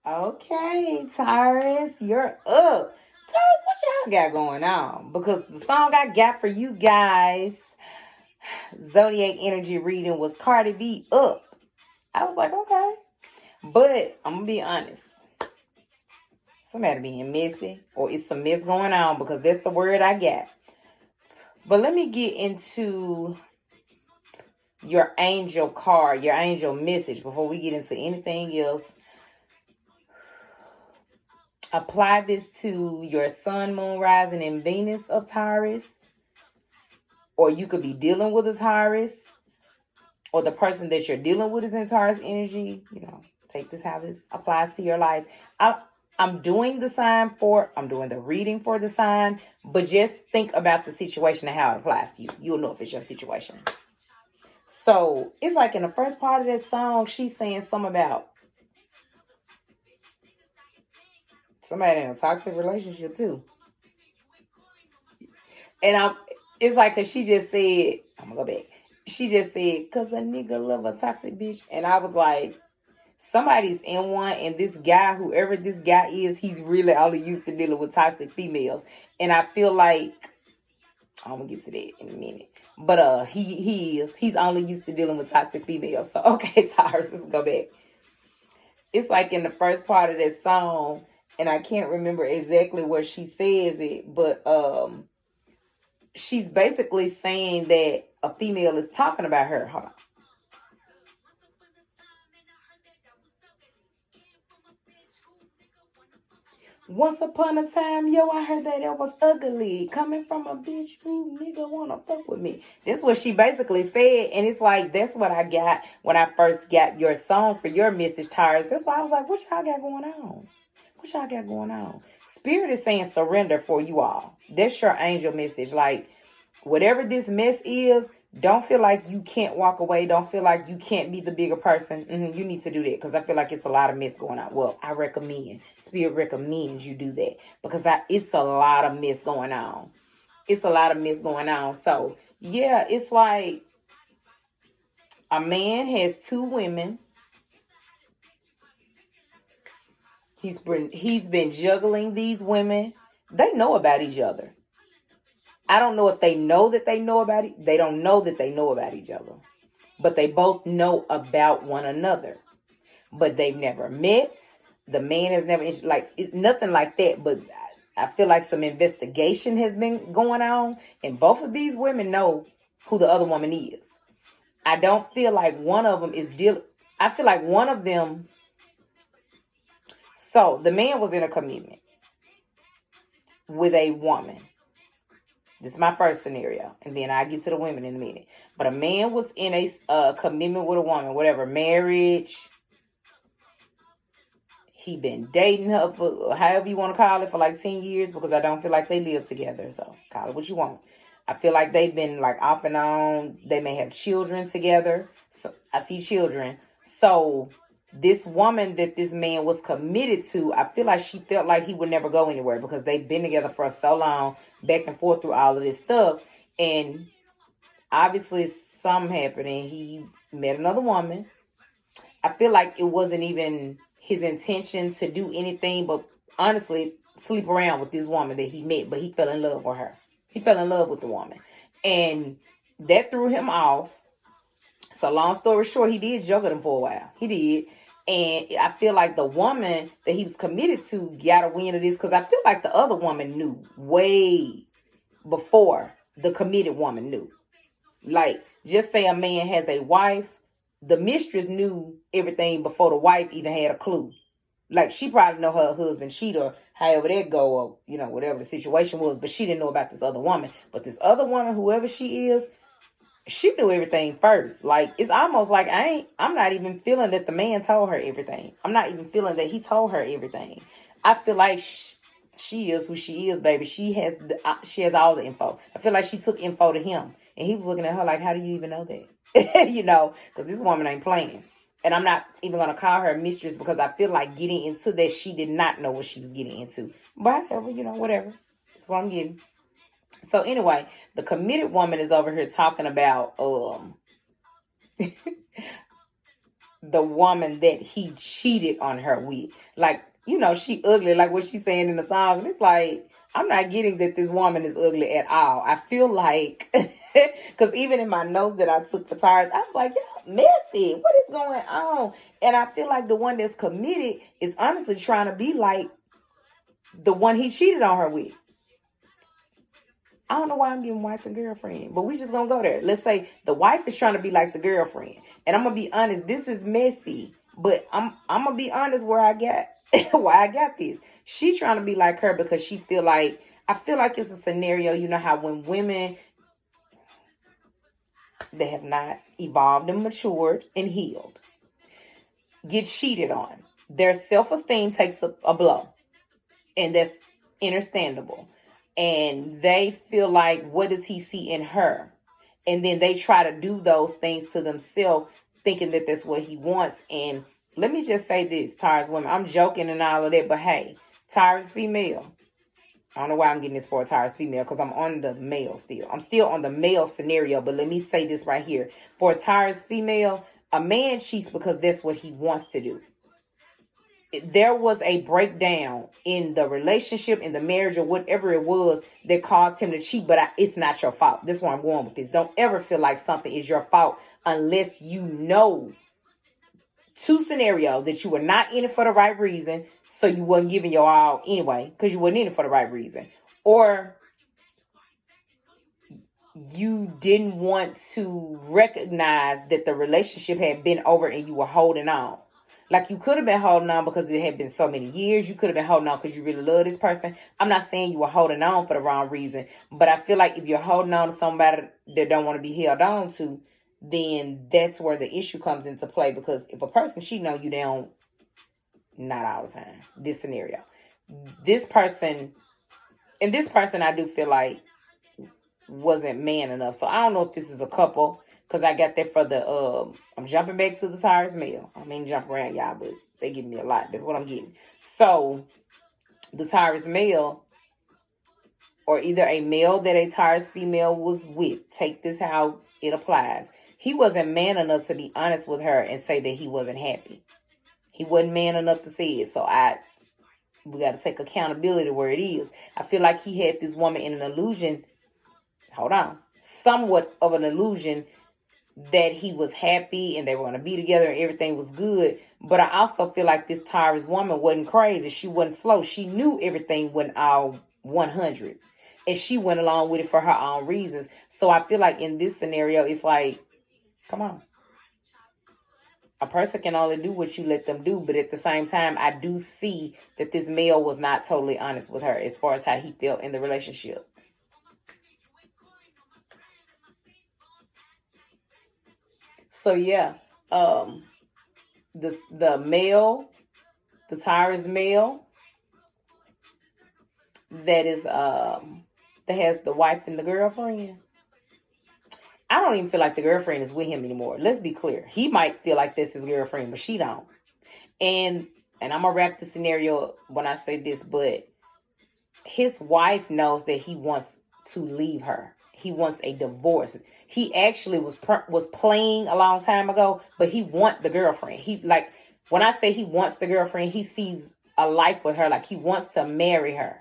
Okay, Taurus, you're up. Taurus, what y'all got going on? Because the song I got for you guys, Zodiac Energy reading, was Cardi B Up. I was like, okay. But I'm going to be honest. Somebody being messy or it's some mess going on because that's the word I got. But let me get into your angel card, your angel message before we get into anything else. Apply this to your sun, moon, rising, and Venus of Taurus. Or you could be dealing with a Taurus. Or the person that you're dealing with is in Taurus energy. Take this how this applies to your life. I'm doing the reading for the sign. But just think about the situation and how it applies to you. You'll know if it's your situation. So it's like in the first part of that song, she's saying something about somebody in a toxic relationship too. And it's like, cause she just said, I'm gonna go back. She just said, cause a nigga love a toxic bitch. And I was like, somebody's in one, and this guy, whoever this guy is, he's really only used to dealing with toxic females. And I feel like, I'm gonna get to that in a minute. But he's only used to dealing with toxic females. So okay, Taurus, let's go back. It's like in the first part of that song, and I can't remember exactly where she says it, but she's basically saying that a female is talking about her. Hold on. Once upon a time, yo, I heard that it was ugly. Coming from a bitch who nigga wanna fuck with me. That's what she basically said. And it's like, that's what I got when I first got your song for your message, Taurus. That's why I was like, what y'all got going on? What y'all got going on? Spirit is saying surrender for you all. That's your angel message. Like, whatever this mess is, don't feel like you can't walk away. Don't feel like you can't be the bigger person. You need to do that because I feel like it's a lot of mess going on. Well, I recommend, Spirit recommends you do that because it's a lot of mess going on. It's a lot of mess going on. So, yeah, it's like a man has two women. He's been juggling these women. They know about each other. I don't know if they know that they know about it. They don't know that they know about each other. But they both know about one another. But they've never met. The man has never, it's nothing like that. But I feel like some investigation has been going on. And both of these women know who the other woman is. I don't feel like one of them is I feel like one of them. So the man was in a commitment with a woman. This is my first scenario. And then I'll get to the women in a minute. But a man was in a commitment with a woman. Whatever. Marriage. He been dating her for however you want to call it for like 10 years. Because I don't feel like they live together. So call it what you want. I feel like they've been like off and on. They may have children together. So I see children. So this woman that this man was committed to, I feel like she felt like he would never go anywhere because they've been together for so long, back and forth through all of this stuff. And obviously something happened and he met another woman. I feel like it wasn't even his intention to do anything but honestly sleep around with this woman that he met, but he fell in love with her. He fell in love with the woman. And that threw him off. So long story short, he did juggle them for a while. He did. And I feel like the woman that he was committed to got a wind of this because I feel like the other woman knew way before the committed woman knew. Like, just say a man has a wife, the mistress knew everything before the wife even had a clue. Like, she probably know her husband cheat or however that go or, whatever the situation was, but she didn't know about this other woman. But this other woman, whoever she is, she knew everything first. Like, it's almost like I'm not even feeling that the man told her everything. I'm not even feeling that he told her everything. I feel like she is who she is, baby. She has all the info. I feel like she took info to him. And he was looking at her like, how do you even know that? Because this woman ain't playing. And I'm not even going to call her mistress because I feel like getting into that, she did not know what she was getting into. But whatever. That's what I'm getting. So anyway, the committed woman is over here talking about the woman that he cheated on her with. Like, you know, she ugly, like what she's saying in the song. And it's like, I'm not getting that this woman is ugly at all. I feel like, because even in my notes that I took for Taurus, I was like, yeah, messy. What is going on? And I feel like the one that's committed is honestly trying to be like the one he cheated on her with. I don't know why I'm getting wife and girlfriend, but we just gonna go there. Let's say the wife is trying to be like the girlfriend. And I'm gonna be honest, this is messy. But I'm gonna be honest where I got why I got this. She trying to be like her because she feel like, I feel like it's a scenario, you know how when women, they have not evolved and matured and healed, get cheated on, their self-esteem takes a blow. And that's understandable. And they feel like, what does he see in her? And then they try to do those things to themselves, thinking that that's what he wants. And let me just say this, Taurus women, I'm joking and all of that, but hey, Taurus female, I don't know why I'm getting this for a Taurus female, because I'm on the male still. I'm still on the male scenario, but let me say this right here. For a Taurus female, a man cheats because that's what he wants to do. There was a breakdown in the relationship, in the marriage, or whatever it was that caused him to cheat, but it's not your fault. This is where I'm going with this. Don't ever feel like something is your fault unless you know two scenarios: that you were not in it for the right reason, so you wasn't giving your all anyway, because you weren't in it for the right reason, or you didn't want to recognize that the relationship had been over and you were holding on. Like, you could have been holding on because it had been so many years. You could have been holding on because you really love this person. I'm not saying you were holding on for the wrong reason, but I feel like if you're holding on to somebody that don't want to be held on to, then that's where the issue comes into play. Because if a person cheating on you, they don't, not all the time, this scenario, this person I do feel like wasn't man enough. So I don't know if this is a couple, because I got that for the, I'm jumping back to the Taurus male. I mean, jump around, y'all, but they give me a lot. That's what I'm getting. So, the Taurus male, or either a male that a Taurus female was with, take this how it applies. He wasn't man enough to be honest with her and say that he wasn't happy. He wasn't man enough to say it. So, we got to take accountability where it is. I feel like he had this woman in an illusion, somewhat of an illusion, that he was happy and they were going to be together and everything was good. But I also feel like this Taurus woman wasn't crazy. She wasn't slow. She knew everything went all 100. And she went along with it for her own reasons. So I feel like in this scenario, it's like, come on. A person can only do what you let them do. But at the same time, I do see that this male was not totally honest with her as far as how he felt in the relationship. So yeah, the male, the Taurus male, that is that has the wife and the girlfriend. I don't even feel like the girlfriend is with him anymore. Let's be clear. He might feel like that's his girlfriend, but she don't. And I'm gonna wrap the scenario when I say this, but his wife knows that he wants to leave her. He wants a divorce. He actually was playing a long time ago, but he wants the girlfriend. He, like, when I say he wants the girlfriend, he sees a life with her. Like, he wants to marry her.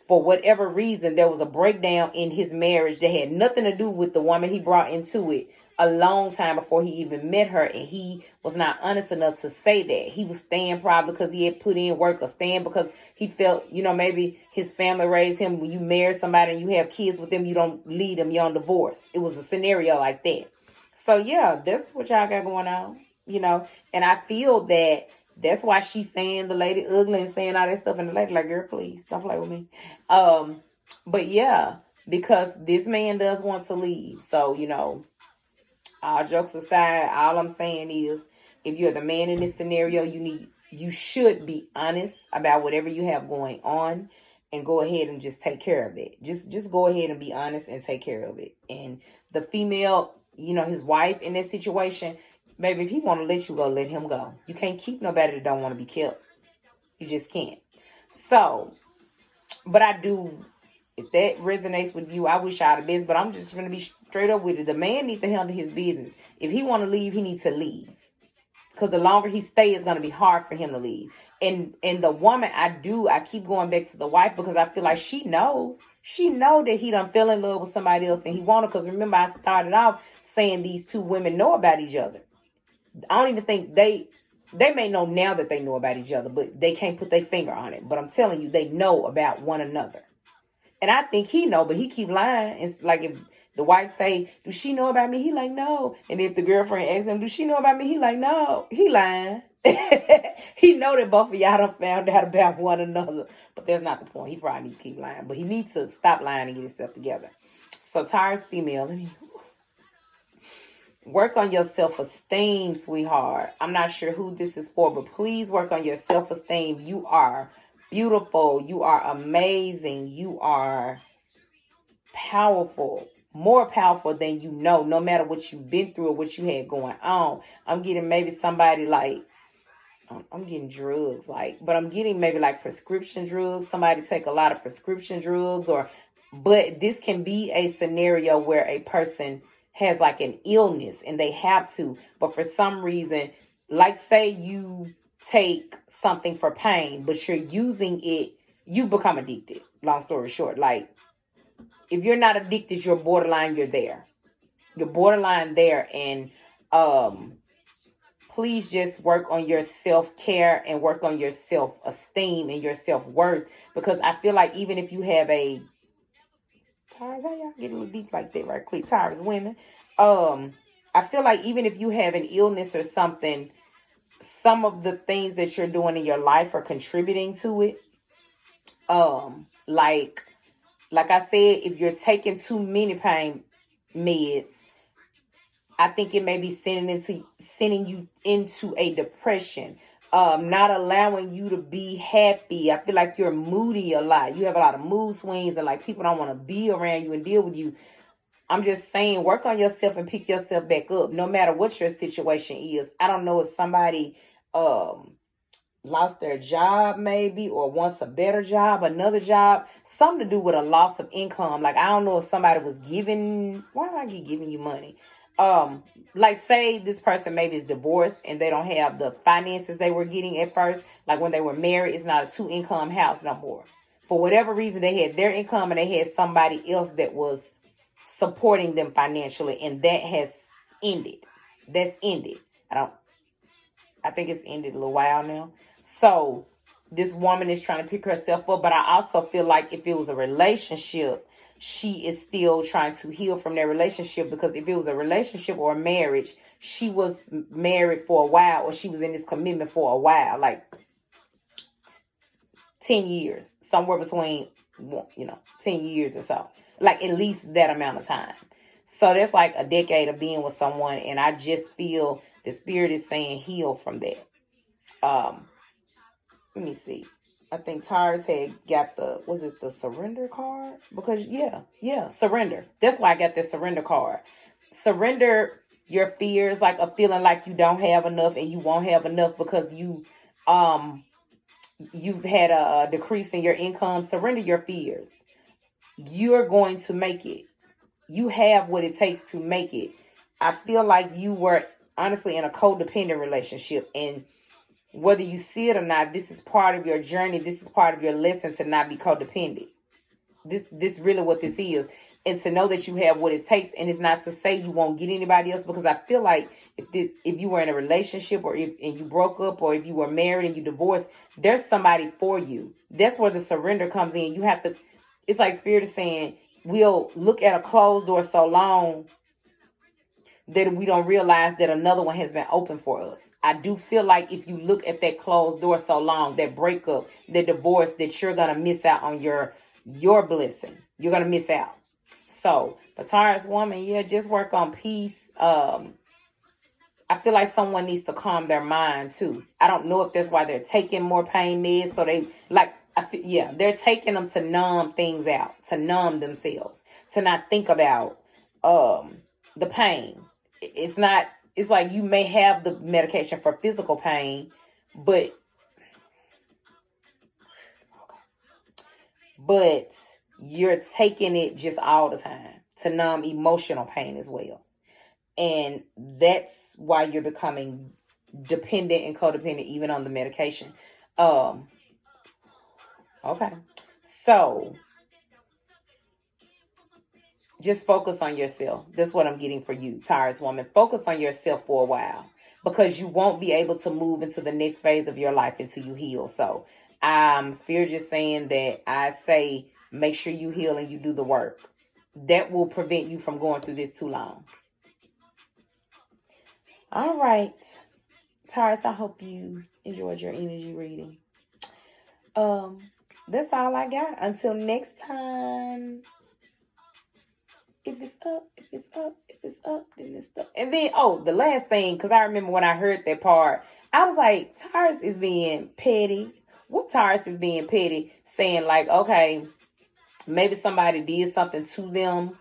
For whatever reason, there was a breakdown in his marriage that had nothing to do with the woman he brought into it a long time before he even met her. And he was not honest enough to say that. He was staying probably because he had put in work, or staying because he felt, maybe his family raised him. When you marry somebody and you have kids with them, you don't leave them, you don't divorce. It was a scenario like that. So yeah, that's what y'all got going on, and I feel that that's why she's saying the lady ugly and saying all that stuff. And the lady like, girl, please don't play with me. But yeah, because this man does want to leave. So, all jokes aside, all I'm saying is, if you're the man in this scenario, you should be honest about whatever you have going on, and go ahead and just take care of it. Just go ahead and be honest and take care of it. And the female, his wife in this situation, baby, if he want to let you go, let him go. You can't keep nobody that don't want to be kept. You just can't. So, but I do, if that resonates with you, I wish y'all the best. But I'm just going to be straight up with it. The man needs to handle his business. If he want to leave, he needs to leave. Because the longer he stays, it's going to be hard for him to leave. And the woman, I keep going back to the wife because I feel like she knows. She know that he done fell in love with somebody else and he wanted. Because remember, I started off saying these two women know about each other. I don't even think they may know now that they know about each other, but they can't put their finger on it. But I'm telling you, they know about one another. And I think he know, but he keep lying. It's like if the wife say, "Do she know about me?" He like, "No." And if the girlfriend asks him, "Do she know about me?" He like, "No." He lying. He know that both of y'all done found out about one another. But that's not the point. He probably need to keep lying. But he needs to stop lying and get himself together. So Taurus female, work on your self-esteem, sweetheart. I'm not sure who this is for, but please work on your self-esteem. You are beautiful. You are amazing. You are powerful. More powerful than you know, no matter what you've been through or what you had going on. I'm getting maybe somebody like, I'm getting drugs, but I'm getting maybe like prescription drugs. Somebody take a lot of prescription drugs but this can be a scenario where a person has like an illness and they have to, but for some reason, like say you take something for pain, but you're using it, you become addicted. Long story short, like if you're not addicted, you're borderline, you're there. You're borderline there. And please just work on your self-care and work on your self-esteem and your self-worth. Because I feel like even if you have a Taurus, how y'all get a little deep like that right quick? Taurus women. I feel like even if you have an illness or something, some of the things that you're doing in your life are contributing to it. Like I said, if you're taking too many pain meds, I think it may be sending you into a depression. Not allowing you to be happy. I feel like you're moody a lot. You have a lot of mood swings and like people don't want to be around you and deal with you. I'm just saying, work on yourself and pick yourself back up, no matter what your situation is. I don't know if somebody lost their job maybe or wants a better job, another job, something to do with a loss of income. Like, I don't know if somebody was why do I keep giving you money? Like say this person maybe is divorced and they don't have the finances they were getting at first. Like when they were married, it's not a 2-income house no more. For whatever reason, they had their income and they had somebody else that was supporting them financially, and that has ended. That's ended. I think it's ended a little while now. So this woman is trying to pick herself up, but I also feel like if it was a relationship, she is still trying to heal from their relationship, because if it was a relationship or a marriage, she was married for a while, or she was in this commitment for a while, like 10 years, somewhere between, 10 years or so, like at least that amount of time. So that's like a decade of being with someone, and I just feel the spirit is saying heal from that. Let me see. I think Taurus had got the surrender card? Because, surrender. That's why I got the surrender card. Surrender your fears, like a feeling like you don't have enough and you won't have enough because you've had a decrease in your income. Surrender your fears. You're going to make it. You have what it takes to make it. I feel like you were honestly in a codependent relationship, and whether you see it or not, this is part of your journey. This is part of your lesson to not be codependent. This really what this is. And to know that you have what it takes. And it's not to say you won't get anybody else, because I feel like if you were in a relationship and you broke up, or if you were married and you divorced, there's somebody for you. That's where the surrender comes in. You have to, it's like Spirit is saying, we'll look at a closed door so long that we don't realize that another one has been open for us. I do feel like if you look at that closed door so long, that breakup, that divorce, that you're going to miss out on your blessing. You're going to miss out. So, the Taurus woman, just work on peace. I feel like someone needs to calm their mind too. I don't know if that's why they're taking more pain meds. So they're taking them to numb things out, to numb themselves, to not think about the pain. It's like you may have the medication for physical pain, but you're taking it just all the time to numb emotional pain as well. And that's why you're becoming dependent and codependent even on the medication. Okay. So just focus on yourself. That's what I'm getting for you, Taurus woman. Focus on yourself for a while, because you won't be able to move into the next phase of your life until you heal. So Spirit just saying that I say make sure you heal and you do the work. That will prevent you from going through this too long. All right. Taurus, I hope you enjoyed your energy reading. That's all I got. Until next time. If it's up, if it's up, if it's up, then it's up. And then, the last thing, because I remember when I heard that part, I was like, Taurus is being petty. What Taurus is being petty? Saying like, okay, maybe somebody did something to them.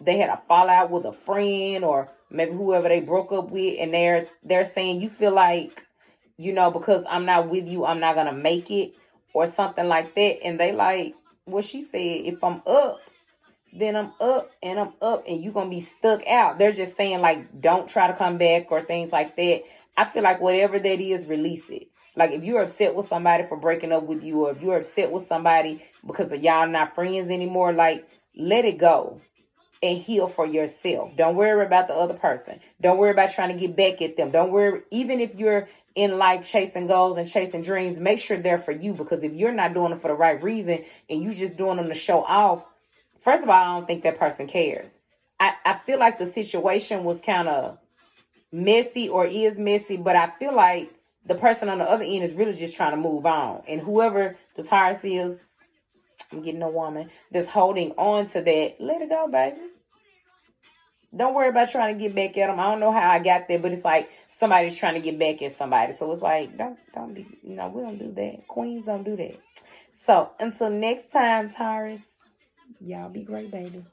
They had a fallout with a friend, or maybe whoever they broke up with, and they're saying you feel like, because I'm not with you, I'm not gonna make it, or something like that. And they like what she said, if I'm up, then I'm up, and you're going to be stuck out. They're just saying, like, don't try to come back or things like that. I feel like whatever that is, release it. Like, if you're upset with somebody for breaking up with you, or if you're upset with somebody because of y'all not friends anymore, like, let it go and heal for yourself. Don't worry about the other person. Don't worry about trying to get back at them. Don't worry. Even if you're in life chasing goals and chasing dreams, make sure they're for you, because if you're not doing it for the right reason and you just doing them to show off, first of all, I don't think that person cares. I feel like the situation was kind of messy, or is messy, but I feel like the person on the other end is really just trying to move on. And whoever the Taurus is, I'm getting a woman that's holding on to that, let it go, baby. Don't worry about trying to get back at them. I don't know how I got there, but it's like somebody's trying to get back at somebody. So it's like, don't be, we don't do that. Queens don't do that. So until next time, Taurus, y'all be great, baby.